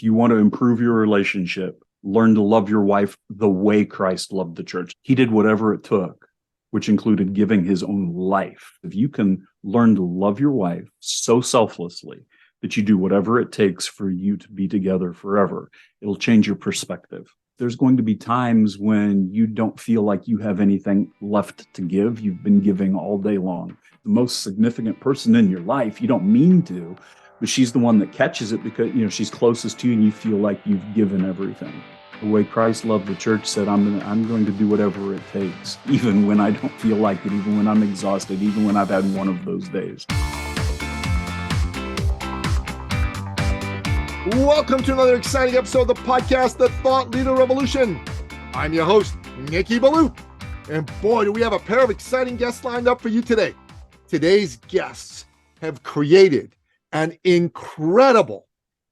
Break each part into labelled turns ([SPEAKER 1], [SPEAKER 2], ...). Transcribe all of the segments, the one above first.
[SPEAKER 1] If you want to improve your relationship, learn to love your wife the way Christ loved the church. He did whatever it took, which included giving his own life. If you can learn to love your wife so selflessly that you do whatever it takes for you to be together forever, it'll change your perspective. There's going to be times when you don't feel like you have anything left to give. You've been giving all day long. The most significant person in your life, you don't mean to, but she's the one that catches it because, she's closest to you and you feel like you've given everything. The way Christ loved the church said, I'm going to do whatever it takes, even when I don't feel like it, even when I'm exhausted, even when I've had one of those days.
[SPEAKER 2] Welcome to another exciting episode of the podcast, The Thought Leader Revolution. I'm your host, Nicky Ballou. And boy, do we have a pair of exciting guests lined up for you today. Today's guests have created an incredible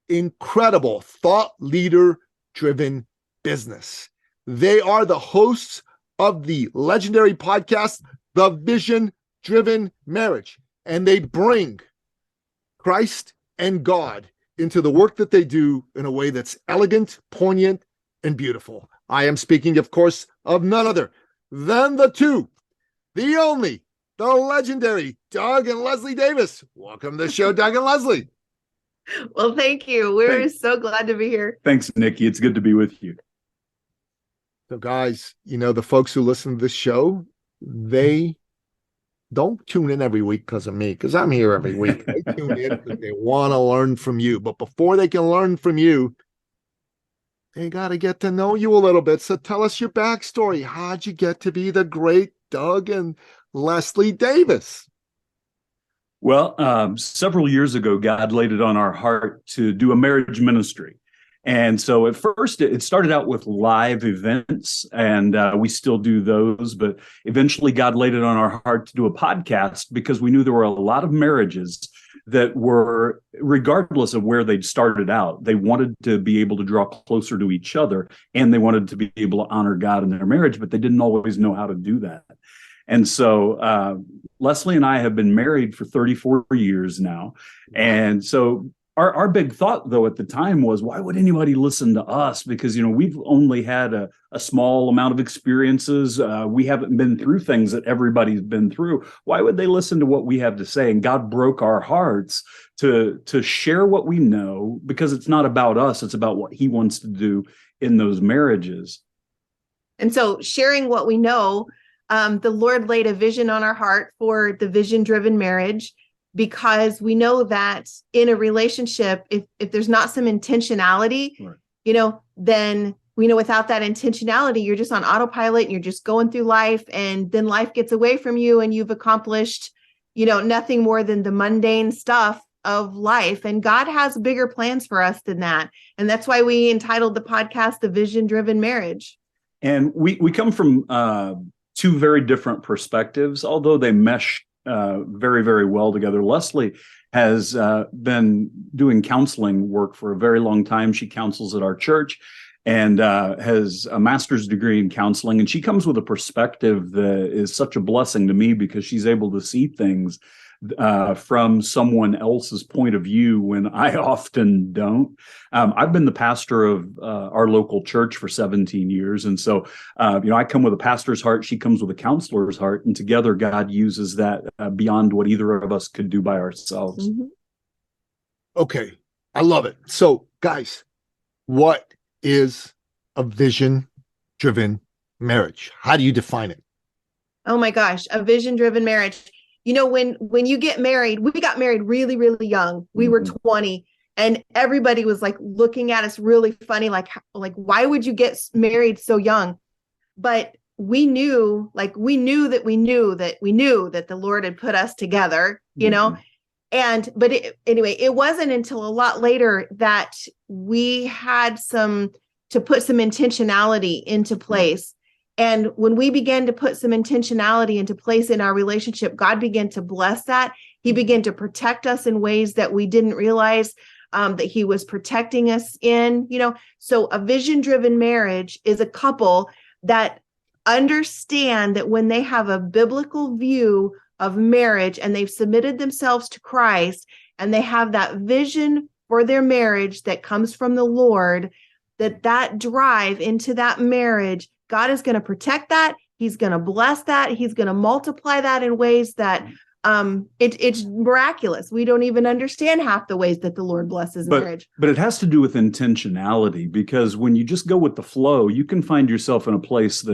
[SPEAKER 2] thought leader-driven business. They are the hosts of the legendary podcast, The Vision Driven Marriage, and they bring Christ and God into the work that they do in a way that's elegant, poignant, and beautiful. I am speaking, of course, of none other than the two, the only, the legendary Doug and Leslie Davis. Welcome to the show, Doug and Leslie.
[SPEAKER 3] Well, thank you. We're so glad to be here.
[SPEAKER 1] Thanks, Nicky. It's good to be with you.
[SPEAKER 2] So guys, the folks who listen to this show, they don't tune in every week because of me, because I'm here every week. They tune in because they want to learn from you. But before they can learn from you, they got to get to know you a little bit. So tell us your backstory. How'd you get to be the great Doug and Leslie Davis?
[SPEAKER 1] Well, several years ago, God laid it on our heart to do a marriage ministry. And so at first, it started out with live events, and we still do those. But eventually, God laid it on our heart to do a podcast because we knew there were a lot of marriages that were, regardless of where they'd started out, they wanted to be able to draw closer to each other, and they wanted to be able to honor God in their marriage, but they didn't always know how to do that. And so Leslie and I have been married for 34 years now. And so our big thought, though, at the time was, why would anybody listen to us? Because, we've only had a small amount of experiences. We haven't been through things that everybody's been through. Why would they listen to what we have to say? And God broke our hearts to share what we know, because it's not about us. It's about what he wants to do in those marriages.
[SPEAKER 3] And so sharing what we know, the Lord laid a vision on our heart for the vision-driven marriage, because we know that in a relationship, if there's not some intentionality, right, then we know without that intentionality, you're just on autopilot and you're just going through life, and then life gets away from you and you've accomplished, nothing more than the mundane stuff of life. And God has bigger plans for us than that. And that's why we entitled the podcast, The Vision-Driven Marriage.
[SPEAKER 1] And we come from two very different perspectives, although they mesh very, very well together. Leslie has been doing counseling work for a very long time. She counsels at our church and has a master's degree in counseling. And she comes with a perspective that is such a blessing to me, because she's able to see things from someone else's point of view when I often don't. I've been the pastor of our local church for 17 years. And so, I come with a pastor's heart. She comes with a counselor's heart. And together, God uses that beyond what either of us could do by ourselves.
[SPEAKER 3] Mm-hmm.
[SPEAKER 2] Okay. I love it. So, guys, what is a vision-driven marriage? How do you define it?
[SPEAKER 3] Oh my gosh, a vision-driven marriage. When you get married, we got married really, really young. We were 20, and everybody was like looking at us really funny, like why would you get married so young? But we knew that the Lord had put us together, And it wasn't until a lot later that we had to put some intentionality into place. And when we began to put some intentionality into place in our relationship, God began to bless that. He began to protect us in ways that we didn't realize that he was protecting us in, So a vision-driven marriage is a couple that understand that when they have a biblical view of marriage and they've submitted themselves to Christ and they have that vision for their marriage that comes from the Lord, that drive into that marriage, God is going to protect that. He's going to bless that. He's going to multiply that in ways that it's miraculous. We don't even understand half the ways that the Lord blesses marriage.
[SPEAKER 1] But it has to do with intentionality, because when you just go with the flow, you can find yourself in a place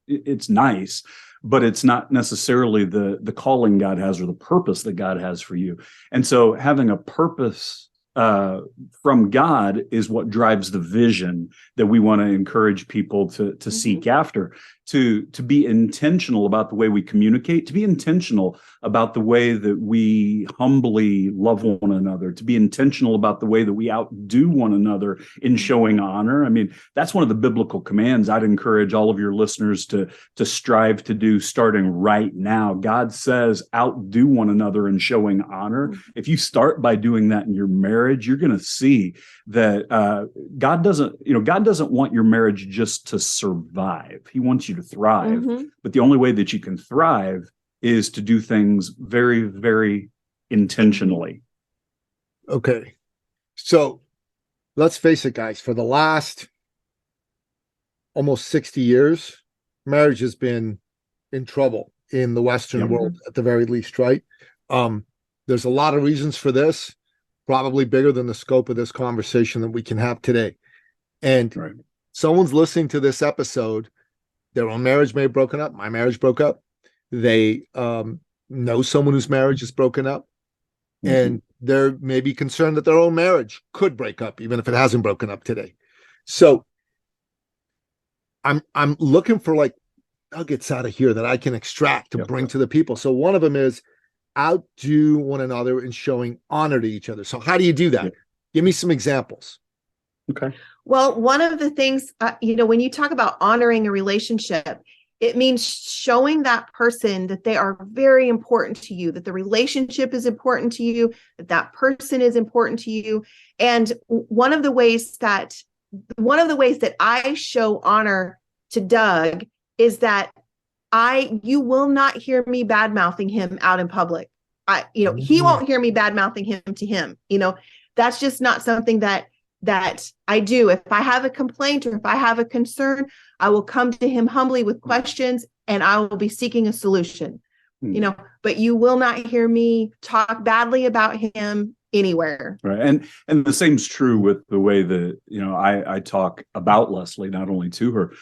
[SPEAKER 1] it's nice, but it's not necessarily the calling God has or the purpose that God has for you. And so having a purpose from God is what drives the vision that we want to encourage people to seek after, to be intentional about the way we communicate, to be intentional about the way that we humbly love one another, to be intentional about the way that we outdo one another in showing honor. I mean, that's one of the biblical commands I'd encourage all of your listeners to strive to do starting right now. God says, outdo one another in showing honor. If you start by doing that in your marriage, you're going to see that God doesn't want your marriage just to survive. He wants you to thrive. But the only way that you can thrive is to do things very, very intentionally.
[SPEAKER 2] Okay. So let's face it, guys, for the last almost 60 years, marriage has been in trouble in the Western world, at the very least, right? There's a lot of reasons for this, probably bigger than the scope of this conversation that we can have today. And someone's listening to this episode, their own marriage may have broken up. My marriage broke up. They know someone whose marriage is broken up, and they're maybe concerned that their own marriage could break up, even if it hasn't broken up today. So I'm looking for like nuggets out of here that I can extract to bring to the people. So one of them is outdo one another in showing honor to each other. So how do you do that? Give me some examples.
[SPEAKER 1] Okay.
[SPEAKER 3] Well, one of the things, when you talk about honoring a relationship, it means showing that person that they are very important to you, that the relationship is important to you, that person is important to you. And one of the ways that I show honor to Doug is that you will not hear me bad-mouthing him out in public. He won't hear me bad-mouthing him to him. That's just not something that I do. If I have a complaint or if I have a concern, I will come to him humbly with questions and I will be seeking a solution. But you will not hear me talk badly about him anywhere.
[SPEAKER 1] Right. And the same's true with the way that, I talk about Leslie, not only to her.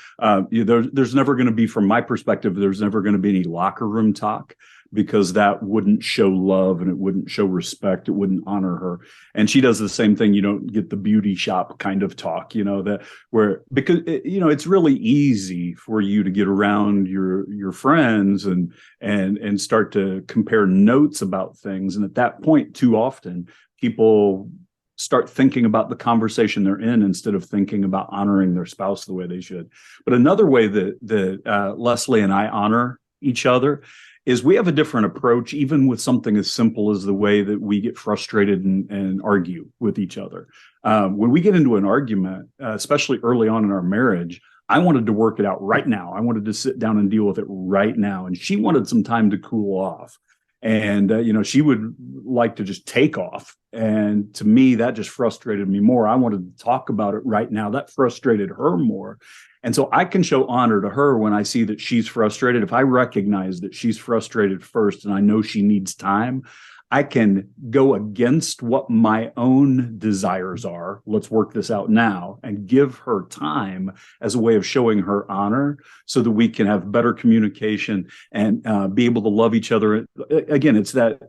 [SPEAKER 1] There's never going to be, from my perspective, there's never going to be any locker room talk, because that wouldn't show love and it wouldn't show respect. It wouldn't honor her. And she does the same thing. You don't get the beauty shop kind of talk, because it's really easy for you to get around your friends and start to compare notes about things. And at that point, too often, people start thinking about the conversation they're in instead of thinking about honoring their spouse the way they should. But another way that Leslie and I honor each other is we have a different approach, even with something as simple as the way that we get frustrated and argue with each other. When we get into an argument, especially early on in our marriage, I wanted to work it out right now. I wanted to sit down and deal with it right now. And she wanted some time to cool off. And, she would like to just take off. And to me, that just frustrated me more. I wanted to talk about it right now. That frustrated her more. And so I can show honor to her when I see that she's frustrated. If I recognize that she's frustrated first and I know she needs time, I can go against what my own desires are. Let's work this out now, and give her time as a way of showing her honor so that we can have better communication and be able to love each other. Again, it's that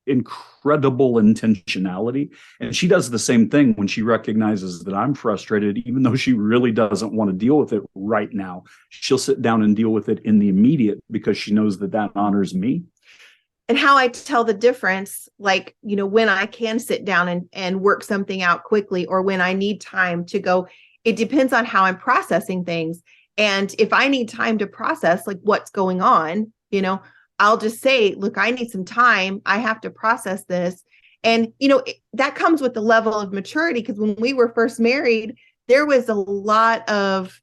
[SPEAKER 1] incredible intentionality. And she does the same thing when she recognizes that I'm frustrated, even though she really doesn't want to deal with it right now. She'll sit down and deal with it in the immediate because she knows that honors me.
[SPEAKER 3] And how I tell the difference, when I can sit down and work something out quickly, or when I need time to go, it depends on how I'm processing things. And if I need time to process what's going on, I'll just say, look, I need some time. I have to process this. And, that comes with the level of maturity, because when we were first married, there was a lot of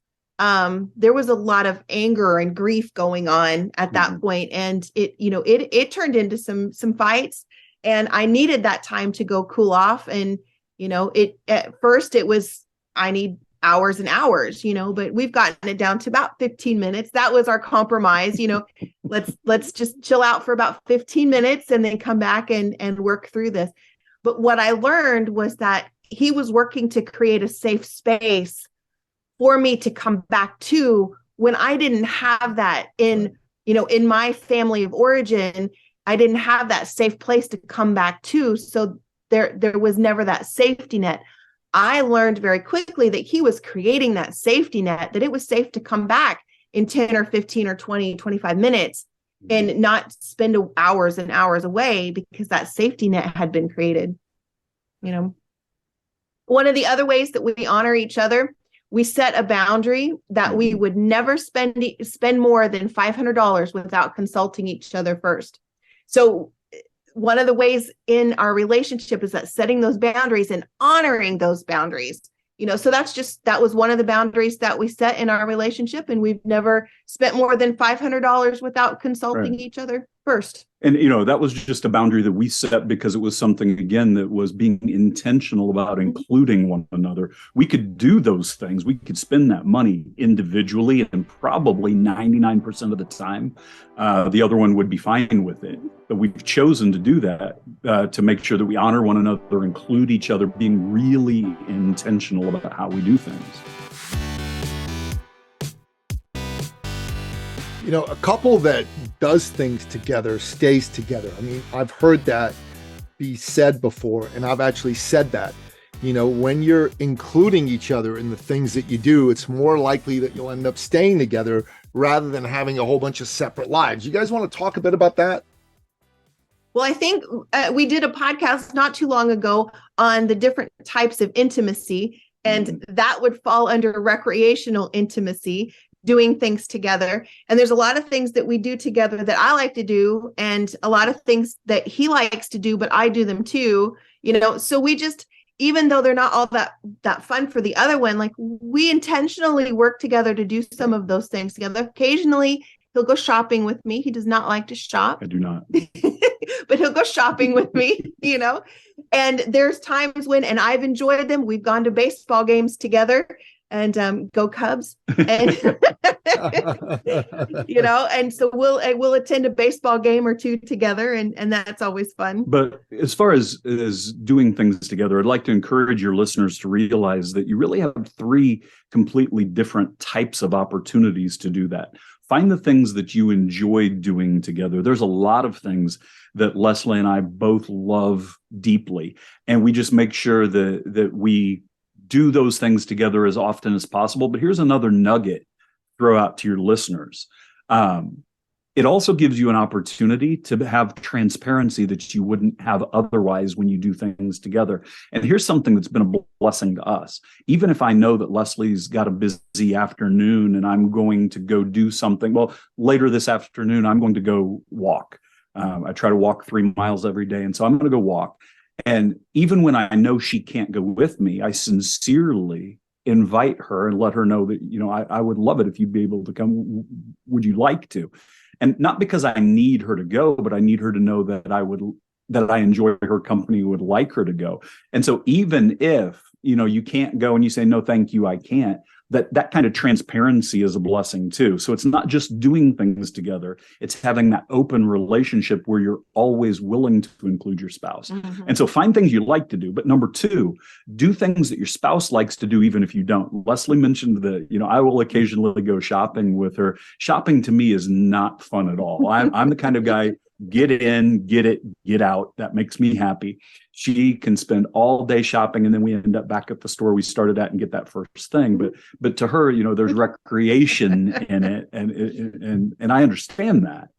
[SPEAKER 3] anger and grief going on at that point. And it turned into some fights, and I needed that time to go cool off. And It at first it was, I need hours and hours, but we've gotten it down to about 15 minutes. That was our compromise. Let's just chill out for about 15 minutes and then come back and work through this. But what I learned was that he was working to create a safe space for me to come back to when I didn't have that in my family of origin. I didn't have that safe place to come back to. So there was never that safety net. I learned very quickly that he was creating that safety net, that it was safe to come back in 10 or 15 or 20, 25 minutes and not spend hours and hours away, because that safety net had been created. One of the other ways that we honor each other, we set a boundary that we would never spend more than $500 without consulting each other first. So one of the ways in our relationship is that setting those boundaries and honoring those boundaries. So that was one of the boundaries that we set in our relationship, and we've never spent more than $500 without consulting each other first.
[SPEAKER 1] And, that was just a boundary that we set because it was something, again, that was being intentional about including one another. We could do those things. We could spend that money individually, and probably 99% of the time, the other one would be fine with it. But we've chosen to do that to make sure that we honor one another, include each other, being really intentional about how we do things.
[SPEAKER 2] A couple that does things together stays together. I mean, I've heard that be said before, and I've actually said that. When you're including each other in the things that you do, it's more likely that you'll end up staying together rather than having a whole bunch of separate lives. You guys want to talk a bit about that?
[SPEAKER 3] Well, I think we did a podcast not too long ago on the different types of intimacy, and that would fall under recreational intimacy, doing things together. And there's a lot of things that we do together that I like to do, and a lot of things that he likes to do, but I do them too, so we just, even though they're not all that fun for the other one, like, we intentionally work together to do some of those things together. Occasionally he'll go shopping with me. He does not like to shop.
[SPEAKER 1] I do not.
[SPEAKER 3] But he'll go shopping with me, and there's times when, and I've enjoyed them. We've gone to baseball games together, and go Cubs, and and so we'll attend a baseball game or two together, and that's always fun.
[SPEAKER 1] But as far as doing things together, I'd like to encourage your listeners to realize that you really have 3 completely different types of opportunities to do that. Find the things that you enjoy doing together. There's a lot of things that Leslie and I both love deeply, and we just make sure that we do those things together as often as possible. But here's another nugget to throw out to your listeners. It also gives you an opportunity to have transparency that you wouldn't have otherwise when you do things together. And here's something that's been a blessing to us. Even if I know that Leslie's got a busy afternoon and I'm going to go do something, well, later this afternoon, I'm going to go walk. I try to walk 3 miles every day. And so I'm going to go walk. And even when I know she can't go with me, I sincerely invite her and let her know that, I would love it if you'd be able to come. Would you like to? And not because I need her to go, but I need her to know that I enjoy her company, would like her to go. And so even if, you can't go and you say, no, thank you, I can't, that kind of transparency is a blessing too. So it's not just doing things together. It's having that open relationship where you're always willing to include your spouse. Mm-hmm. And so find things you like to do. But number 2, do things that your spouse likes to do, even if you don't. Leslie mentioned that, I will occasionally go shopping with her. Shopping to me is not fun at all. I'm the kind of guy, get in, get it, get out. That makes me happy. She can spend all day shopping, and then we end up back at the store we started at and get that first thing. But to her, there's recreation in it, and I understand that.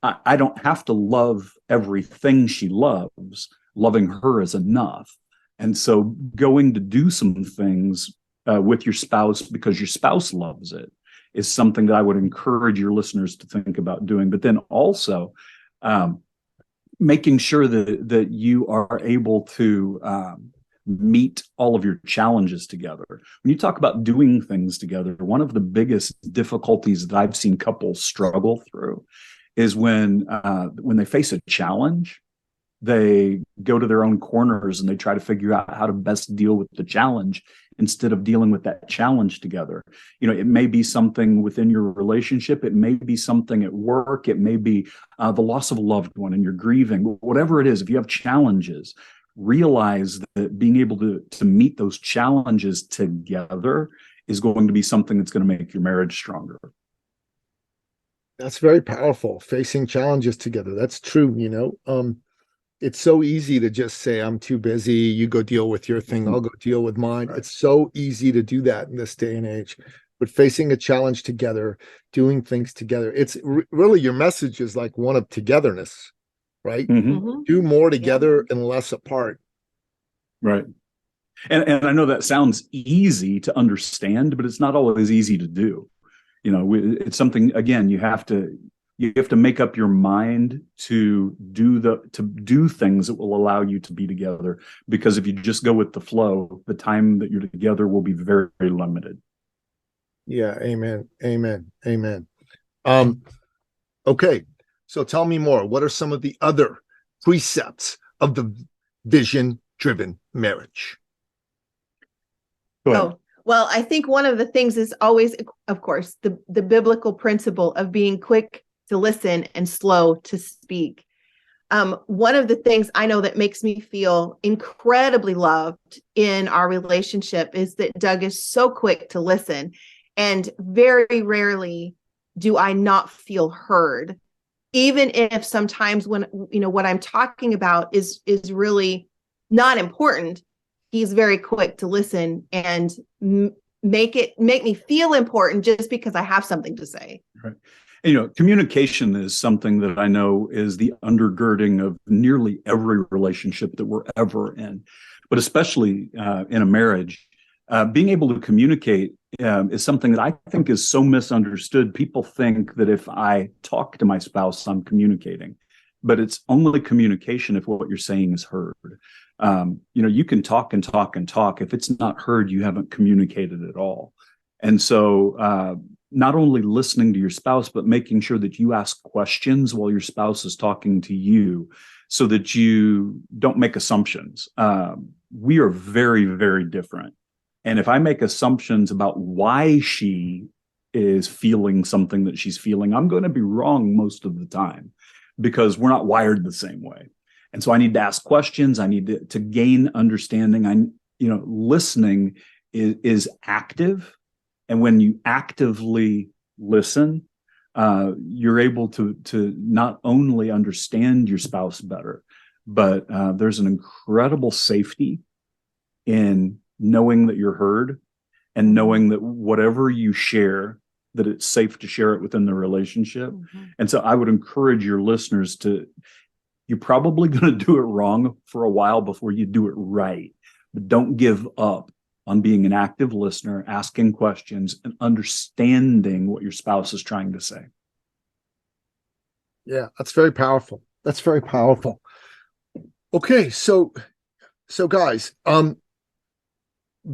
[SPEAKER 1] I don't have to love everything she loves. Loving her is enough. And so going to do some things with your spouse because your spouse loves it is something that I would encourage your listeners to think about doing. But then also making sure that you are able to meet all of your challenges together. When you talk about doing things together, one of the biggest difficulties that I've seen couples struggle through is when they face a challenge, They go to their own corners and they try to figure out how to best deal with the challenge instead of dealing with that challenge together. It may be something within your relationship. It may be something at work. It may be the loss of a loved one and you're grieving. Whatever it is, if you have challenges, realize that being able to meet those challenges together is going to be something that's going to make your marriage stronger.
[SPEAKER 2] That's very powerful. Facing challenges together. That's true. It's so easy to just say, I'm too busy. You go deal with your thing. I'll go deal with mine. Right. It's so easy to do that in this day and age. But facing a challenge together, doing things together, it's really your message is like one of togetherness, right?
[SPEAKER 3] Mm-hmm.
[SPEAKER 2] Do more together and less apart.
[SPEAKER 1] Right. And I know that sounds easy to understand, but it's not always easy to do. It's something, again, you have to make up your mind to do things that will allow you to be together. Because if you just go with the flow, the time that you're together will be very, very limited.
[SPEAKER 2] Yeah. Amen. Okay. So tell me more. What are some of the other precepts of the vision-driven marriage?
[SPEAKER 1] Go ahead.
[SPEAKER 3] Oh, well, I think one of the things is always, of course, the biblical principle of being quick to listen and slow to speak. One of the things I know that makes me feel incredibly loved in our relationship is that Doug is so quick to listen, and very rarely do I not feel heard, even if sometimes when what I'm talking about is really not important. He's very quick to listen and make me feel important just because I have something to say.
[SPEAKER 1] Right. Communication is something that I know is the undergirding of nearly every relationship that we're ever in, but especially in a marriage. Being able to communicate is something that I think is so misunderstood. People think that if I talk to my spouse, I'm communicating, but it's only communication if what you're saying is heard. You can talk and talk and talk. If it's not heard, you haven't communicated at all. And so not only listening to your spouse, but making sure that you ask questions while your spouse is talking to you so that you don't make assumptions. We are very, very different. And if I make assumptions about why she is feeling something that she's feeling, I'm going to be wrong most of the time because we're not wired the same way. And so I need to ask questions. I need to gain understanding. Listening is active. And when you actively listen, you're able to not only understand your spouse better, but there's an incredible safety in knowing that you're heard and knowing that whatever you share, that it's safe to share it within the relationship. Mm-hmm. And so I would encourage your listeners you're probably going to do it wrong for a while before you do it right, but don't give up on being an active listener, asking questions and understanding what your spouse is trying to say.
[SPEAKER 2] Yeah, that's very powerful. Okay. So guys,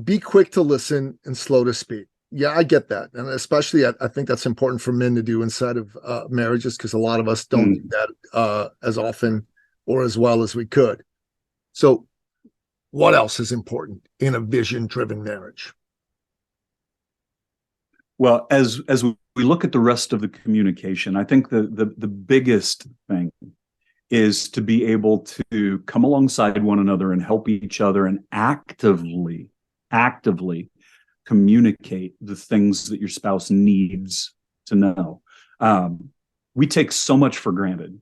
[SPEAKER 2] be quick to listen and slow to speak. Yeah, I get that. And especially I think that's important for men to do inside of marriages, because a lot of us don't do that as often or as well as we could. So what else is important in a vision-driven marriage?
[SPEAKER 1] Well, as we look at the rest of the communication, I think the biggest thing is to be able to come alongside one another and help each other and actively communicate the things that your spouse needs to know. We take so much for granted.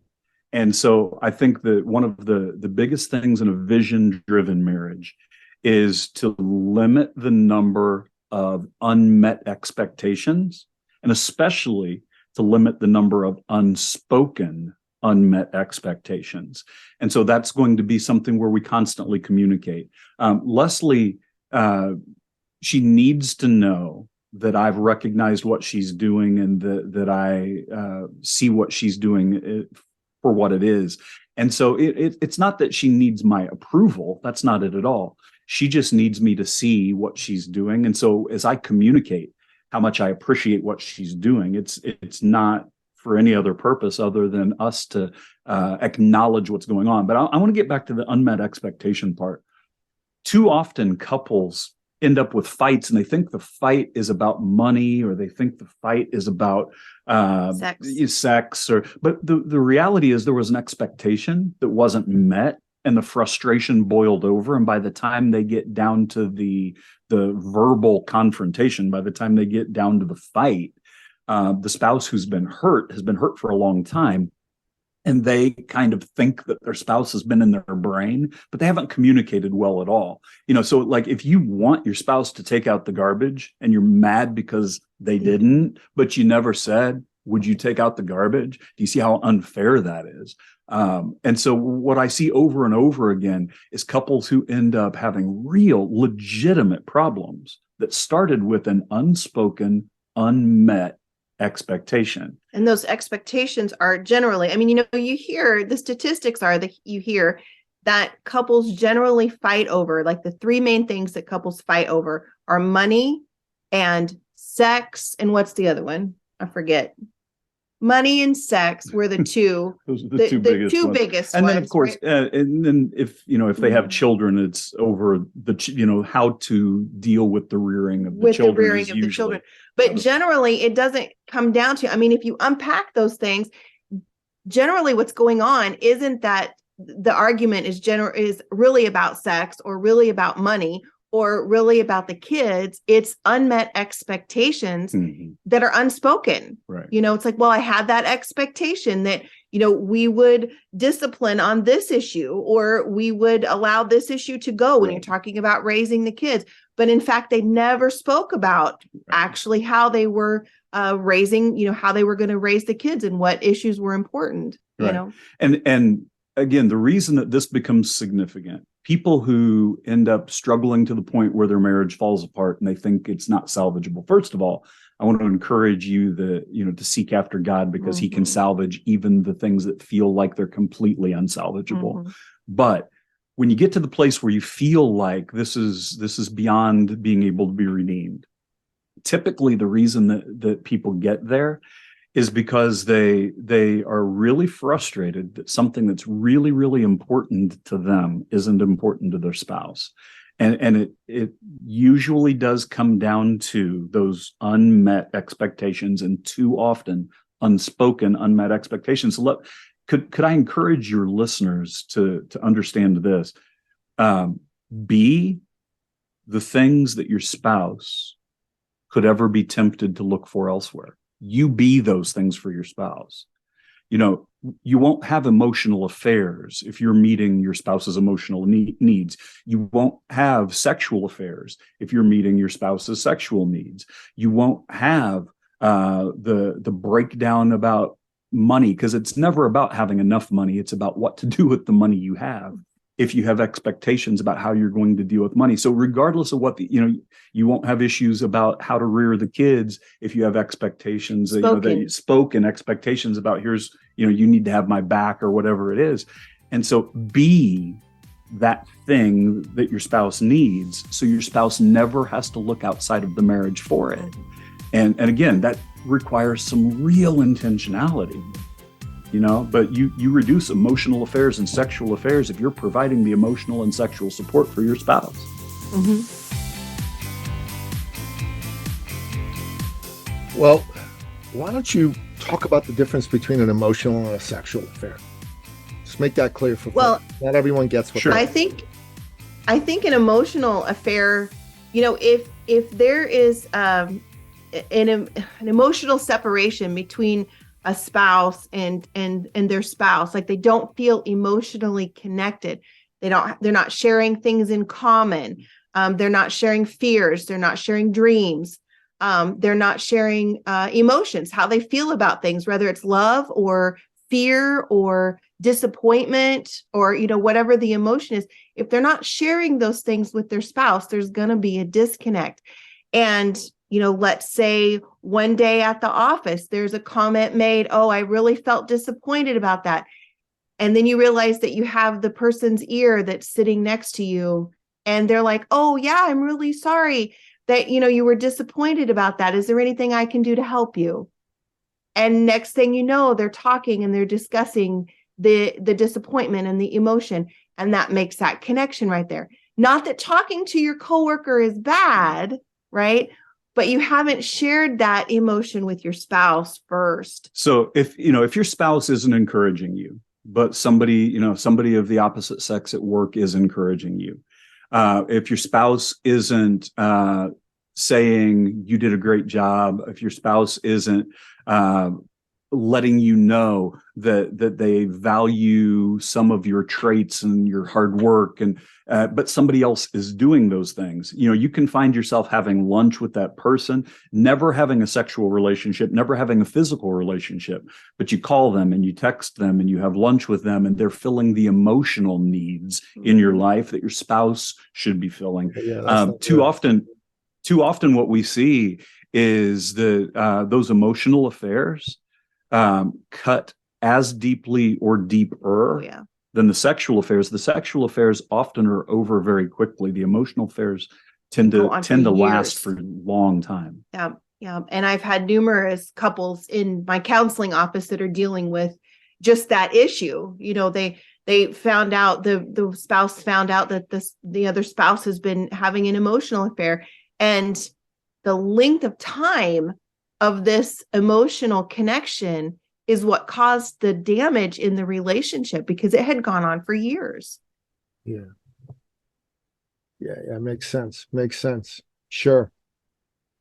[SPEAKER 1] And so I think that one of the biggest things in a vision-driven marriage is to limit the number of unmet expectations, and especially to limit the number of unspoken unmet expectations. And so that's going to be something where we constantly communicate. Leslie, she needs to know that I've recognized what she's doing and that I see what she's doing for what it is. And so it's not that she needs my approval. That's not it at all. She just needs me to see what she's doing. And so as I communicate how much I appreciate what she's doing, it's not for any other purpose other than us to acknowledge what's going on. But I want to get back to the unmet expectation part. Too often couples end up with fights and they think the fight is about money, or they think the fight is about sex, but the reality is there was an expectation that wasn't met, and the frustration boiled over. And by the time they get down to the verbal confrontation, by the time they get down to the fight, the spouse who's been hurt has been hurt for a long time. And they kind of think that their spouse has been in their brain, but they haven't communicated well at all. So like if you want your spouse to take out the garbage and you're mad because they didn't, but you never said, would you take out the garbage? Do you see how unfair that is? And so what I see over and over again is couples who end up having real legitimate problems that started with an unspoken, unmet expectation.
[SPEAKER 3] And those expectations are generally, you hear the statistics are that you hear that couples generally fight over, like the three main things that couples fight over are money and sex. And what's the other one? I forget. Money and sex were the two.
[SPEAKER 1] Those are the two biggest and ones. Then of course, right? And then if they have children, it's over how to deal with the rearing of the children. But
[SPEAKER 3] generally, it doesn't come down to. If you unpack those things, generally, what's going on isn't that the argument is really about sex or really about money or really about the kids. It's unmet expectations that are unspoken.
[SPEAKER 1] Right.
[SPEAKER 3] It's like, well, I had that expectation that, we would discipline on this issue, or we would allow this issue to go when you're talking about raising the kids. But in fact, they never spoke about actually how they were raising, how they were going to raise the kids and what issues were important,
[SPEAKER 1] And again, the reason that this becomes significant, people who end up struggling to the point where their marriage falls apart and they think it's not salvageable. First of all, I want to encourage you to seek after God, because he can salvage even the things that feel like they're completely unsalvageable. But when you get to the place where you feel like this is beyond being able to be redeemed, typically the reason that people get there is because they are really frustrated that something that's really, really important to them isn't important to their spouse. And it usually does come down to those unmet expectations, and too often unspoken, unmet expectations. So could I encourage your listeners to understand this? Be the things that your spouse could ever be tempted to look for elsewhere. You be those things for your spouse. You won't have emotional affairs if you're meeting your spouse's emotional needs. You won't have sexual affairs if you're meeting your spouse's sexual needs. You won't have the breakdown about money, because it's never about having enough money. It's about what to do with the money you have. If you have expectations about how you're going to deal with money. So regardless of what you won't have issues about how to rear the kids if you have expectations, spoken expectations about you need to have my back or whatever it is. And so be that thing that your spouse needs, so your spouse never has to look outside of the marriage for it. And again, that requires some real intentionality. But you reduce emotional affairs and sexual affairs if you're providing the emotional and sexual support for your spouse.
[SPEAKER 2] Well, why don't you talk about the difference between an emotional and a sexual affair? Just make that clear for not everyone gets what.
[SPEAKER 1] Sure.
[SPEAKER 3] I think an emotional affair, if there is an emotional separation between a spouse and their spouse, like they don't feel emotionally connected. They're not sharing things in common. They're not sharing fears. They're not sharing dreams. They're not sharing emotions, how they feel about things, whether it's love or fear or disappointment or, whatever the emotion is. If they're not sharing those things with their spouse, there's going to be a disconnect. And let's say one day at the office, there's a comment made, oh, I really felt disappointed about that. And then you realize that you have the person's ear that's sitting next to you. And they're like, oh, yeah, I'm really sorry that, you were disappointed about that. Is there anything I can do to help you? And next thing you know, they're talking and they're discussing the disappointment and the emotion. And that makes that connection right there. Not that talking to your coworker is bad, right? But you haven't shared that emotion with your spouse first.
[SPEAKER 1] So if your spouse isn't encouraging you, but somebody of the opposite sex at work is encouraging you, if your spouse isn't saying you did a great job, if your spouse isn't letting you know that they value some of your traits and your hard work, and but somebody else is doing those things, you can find yourself having lunch with that person, never having a sexual relationship, never having a physical relationship, but you call them and you text them and you have lunch with them, and they're filling the emotional needs in your life that your spouse should be filling. Too often what we see is that those emotional affairs cut as deeply or deeper than the sexual affairs. The sexual affairs often are over very quickly. The emotional affairs tend to last for a long time.
[SPEAKER 3] Yeah. And I've had numerous couples in my counseling office that are dealing with just that issue. They found out, the spouse found out that the other spouse has been having an emotional affair, and the length of time of this emotional connection is what caused the damage in the relationship, because it had gone on for years.
[SPEAKER 2] Yeah, makes sense. Sure.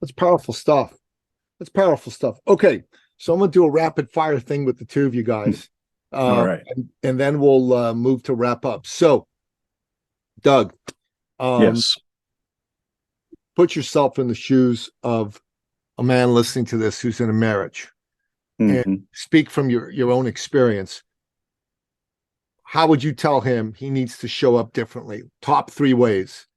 [SPEAKER 2] That's powerful stuff. Okay, so I'm going to do a rapid fire thing with the two of you guys.
[SPEAKER 1] All right.
[SPEAKER 2] And then we'll move to wrap up. So, Doug,
[SPEAKER 1] yes.
[SPEAKER 2] Put yourself in the shoes of a man listening to this who's in a marriage, and speak from your own experience. How would you tell him he needs to show up differently? Top 3 ways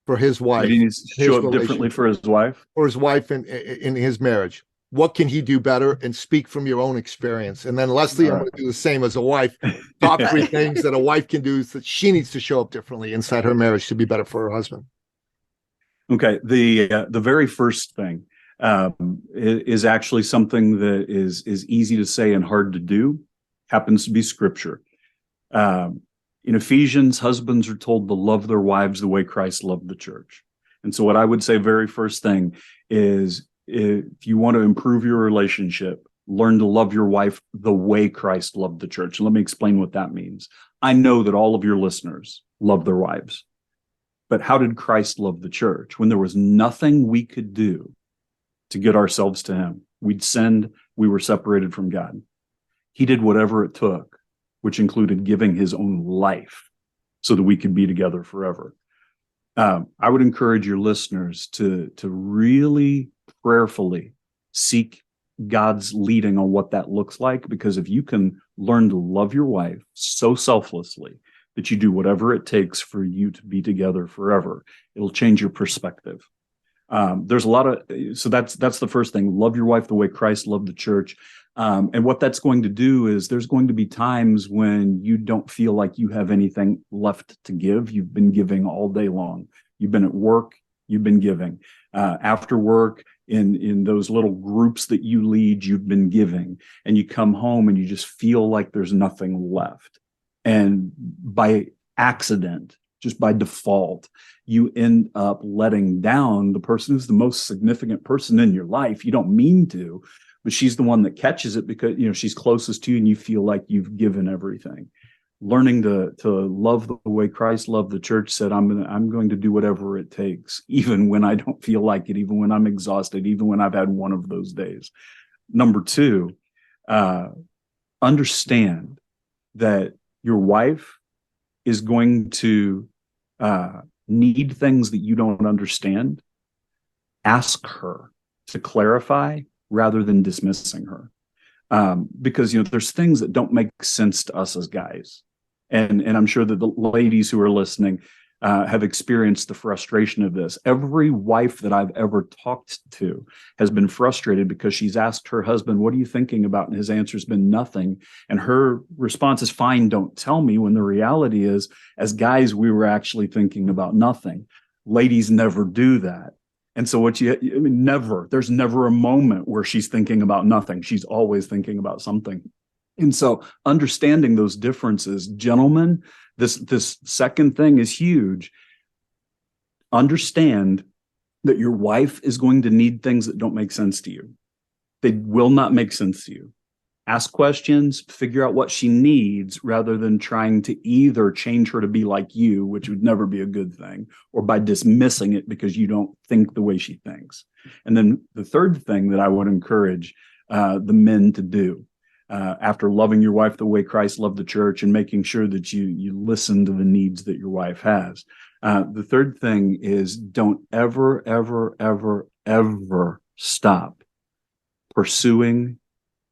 [SPEAKER 2] for his wife.
[SPEAKER 1] He needs to show up differently for his wife?
[SPEAKER 2] Or his wife in his marriage. What can he do better? And speak from your own experience. And then Leslie, I'm going to do the same as a wife. Top 3 things that a wife can do that she needs to show up differently inside her marriage to be better for her husband.
[SPEAKER 1] Okay. The very first thing is actually something that is easy to say and hard to do. Happens to be scripture. In Ephesians, husbands are told to love their wives the way Christ loved the church. And so what I would say very first thing is, if you want to improve your relationship, learn to love your wife the way Christ loved the church. And let me explain what that means. I know that all of your listeners love their wives, but how did Christ love the church? When there was nothing we could do to get ourselves to him, we'd sinned, we were separated from God. He did whatever it took, which included giving his own life so that we could be together forever. I would encourage your listeners to really prayerfully seek God's leading on what that looks like, because if you can learn to love your wife so selflessly that you do whatever it takes for you to be together forever, it'll change your perspective. There's a lot of, so that's the first thing. Love your wife the way Christ loved the church. And what that's going to do is there's going to be times when you don't feel like you have anything left to give. You've been giving all day long. You've been at work, you've been giving. After work, in those little groups that you lead, you've been giving. And you come home and you just feel like there's nothing left. And by accident, just by default, you end up letting down the person who's the most significant person in your life. You don't mean to, but she's the one that catches it because, she's closest to you and you feel like you've given everything. Learning to love the way Christ loved the church, said, I'm going to do whatever it takes, even when I don't feel like it, even when I'm exhausted, even when I've had one of those days. Number 2, understand that your wife is going to need things that you don't understand. Ask her to clarify rather than dismissing her. Because, there's things that don't make sense to us as guys. And I'm sure that the ladies who are listening have experienced the frustration of this. Every wife that I've ever talked to has been frustrated because she's asked her husband, what are you thinking about? And his answer's been nothing. And her response is, fine, don't tell me. When the reality is, as guys, we were actually thinking about nothing. Ladies never do that. And so there's never a moment where she's thinking about nothing. She's always thinking about something. And so understanding those differences, gentlemen, this second thing is huge. Understand that your wife is going to need things that don't make sense to you. They will not make sense to you. Ask questions, figure out what she needs rather than trying to either change her to be like you, which would never be a good thing, or by dismissing it because you don't think the way she thinks. And then the third thing that I would encourage the men to do after loving your wife the way Christ loved the church and making sure that you listen to the needs that your wife has. The third thing is don't ever, ever, ever, ever stop pursuing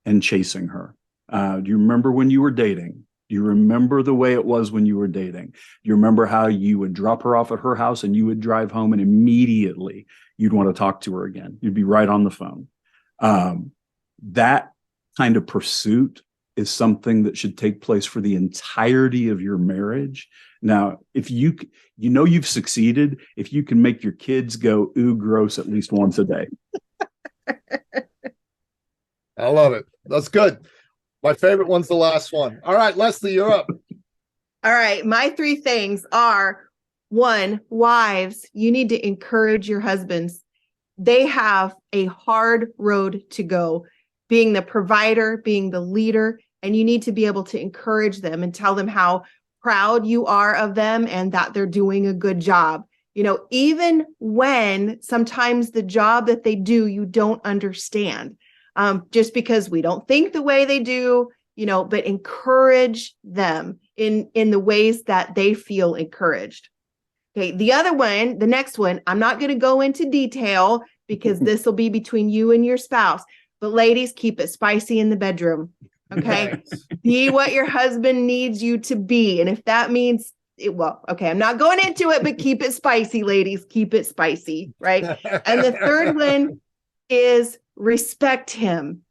[SPEAKER 1] and chasing her. Do you remember when you were dating? Do you remember the way it was when you were dating? Do you remember how you would drop her off at her house and you would drive home and immediately you'd want to talk to her again? You'd be right on the phone. That kind of pursuit is something that should take place for the entirety of your marriage. Now, if you've succeeded if you can make your kids go, ooh, gross at least once a day.
[SPEAKER 2] I love it. That's good. My favorite one's the last one. All right, Leslie, you're up.
[SPEAKER 3] All right. My 3 things are: 1, wives, you need to encourage your husbands. They have a hard road to go, being the provider, being the leader, and you need to be able to encourage them and tell them how proud you are of them and that they're doing a good job. Even when sometimes the job that they do, you don't understand. Just because we don't think the way they do, but encourage them in the ways that they feel encouraged. Okay. The next one, I'm not going to go into detail because this will be between you and your spouse, but ladies, keep it spicy in the bedroom. Okay.
[SPEAKER 2] Nice.
[SPEAKER 3] Be what your husband needs you to be. And if that means I'm not going into it, but keep it spicy, ladies, keep it spicy. Right. And the third one is respect him.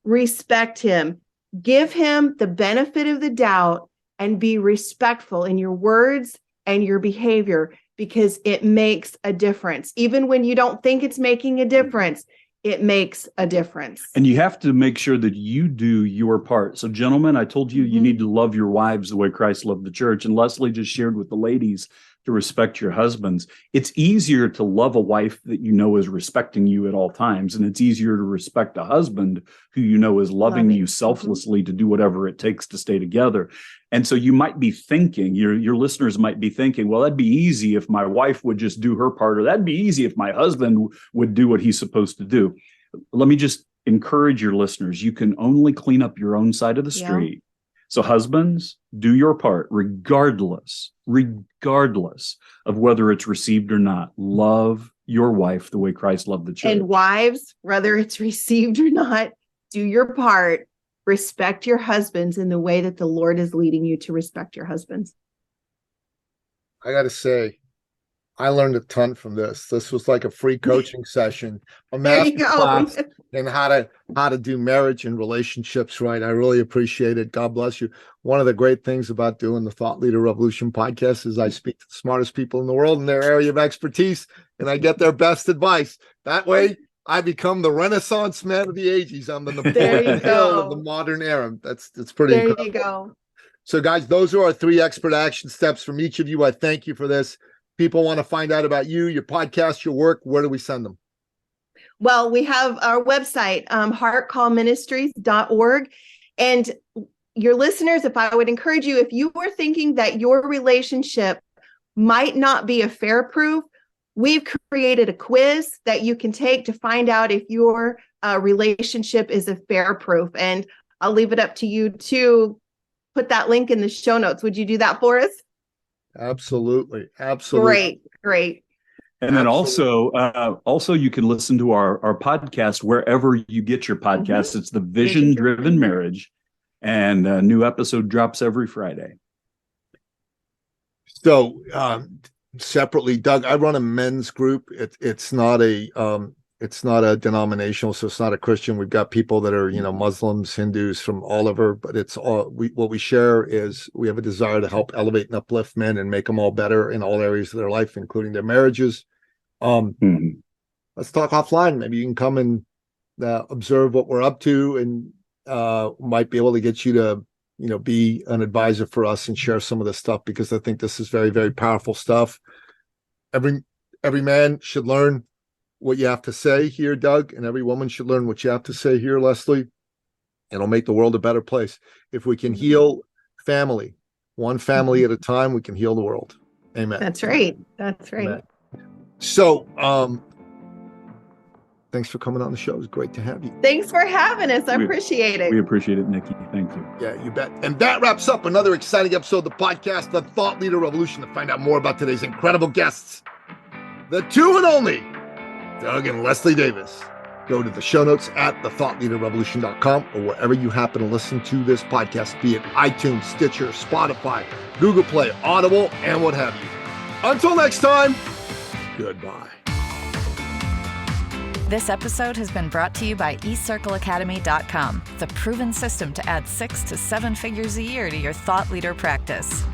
[SPEAKER 3] Respect him. Give him the benefit of the doubt and be respectful in your words and your behavior, because it makes a difference. Even when you don't think it's making a difference, it makes a difference.
[SPEAKER 1] And you have to make sure that you do your part. So, gentlemen, I told you you need to love your wives the way Christ loved the church. And Leslie just shared with the ladies to respect your husbands. It's easier to love a wife that you know is respecting you at all times. And it's easier to respect a husband who you know is loving you selflessly to do whatever it takes to stay together. And so you might be thinking, your listeners might be thinking, well, that'd be easy if my wife would just do her part, or that'd be easy if my husband would do what he's supposed to do. Let me just encourage your listeners. You can only clean up your own side of the street. So husbands, do your part, regardless of whether it's received or not. Love your wife the way Christ loved the church.
[SPEAKER 3] And wives, whether it's received or not, do your part. Respect your husbands in the way that the Lord is leading you to respect your husbands.
[SPEAKER 2] I got to say, I learned a ton from this. This was like a free coaching session, a master class in how to do marriage and relationships right. I really appreciate it. God bless you. One of the great things about doing the Thought Leader Revolution podcast is I speak to the smartest people in the world in their area of expertise, and I get their best advice. That way, I become the Renaissance man of the ages. I'm the Napoleon Hill of the modern era. That's pretty incredible.
[SPEAKER 3] There you go.
[SPEAKER 2] So, guys, those are our 3 expert action steps from each of you. I thank you for this. People want to find out about you, your podcast, your work. Where do we send them?
[SPEAKER 3] Well, we have our website, heartcallministries.org. And your listeners, if I would encourage you, if you were thinking that your relationship might not be affair proof, we've created a quiz that you can take to find out if your relationship is affair proof. And I'll leave it up to you to put that link in the show notes. Would you do that for us?
[SPEAKER 2] Absolutely.
[SPEAKER 3] Great.
[SPEAKER 1] And then also you can listen to our podcast wherever you get your podcasts. It's the Vision Driven Marriage, and a new episode drops every Friday.
[SPEAKER 2] So separately, Doug, I run a men's group. It's not a denominational, so it's not a Christian. We've got people that are, Muslims, Hindus, from all over, but it's all, what we share is we have a desire to help elevate and uplift men and make them all better in all areas of their life, including their marriages. let's talk offline. Maybe you can come and observe what we're up to, and might be able to get you to, be an advisor for us and share some of this stuff, because I think this is very, very powerful stuff. Every man should learn what you have to say here, Doug, and every woman should learn what you have to say here, Leslie. It'll make the world a better place. If we can heal family, one family at a time, we can heal the world. Amen.
[SPEAKER 3] That's right.
[SPEAKER 2] Amen. So, thanks for coming on the show. It's great to have you.
[SPEAKER 3] Thanks for having us. I appreciate it.
[SPEAKER 1] We appreciate it, Nikki. Thank you.
[SPEAKER 2] Yeah, you bet. And that wraps up another exciting episode of the podcast, The Thought Leader Revolution. To find out more about today's incredible guests, the two and only Doug and Leslie Davis, go to the show notes at thethoughtleaderrevolution.com, or wherever you happen to listen to this podcast, be it iTunes, Stitcher, Spotify, Google Play, Audible, and what have you. Until next time, goodbye.
[SPEAKER 4] This episode has been brought to you by eCircleAcademy.com, the proven system to add 6 to 7 figures a year to your thought leader practice.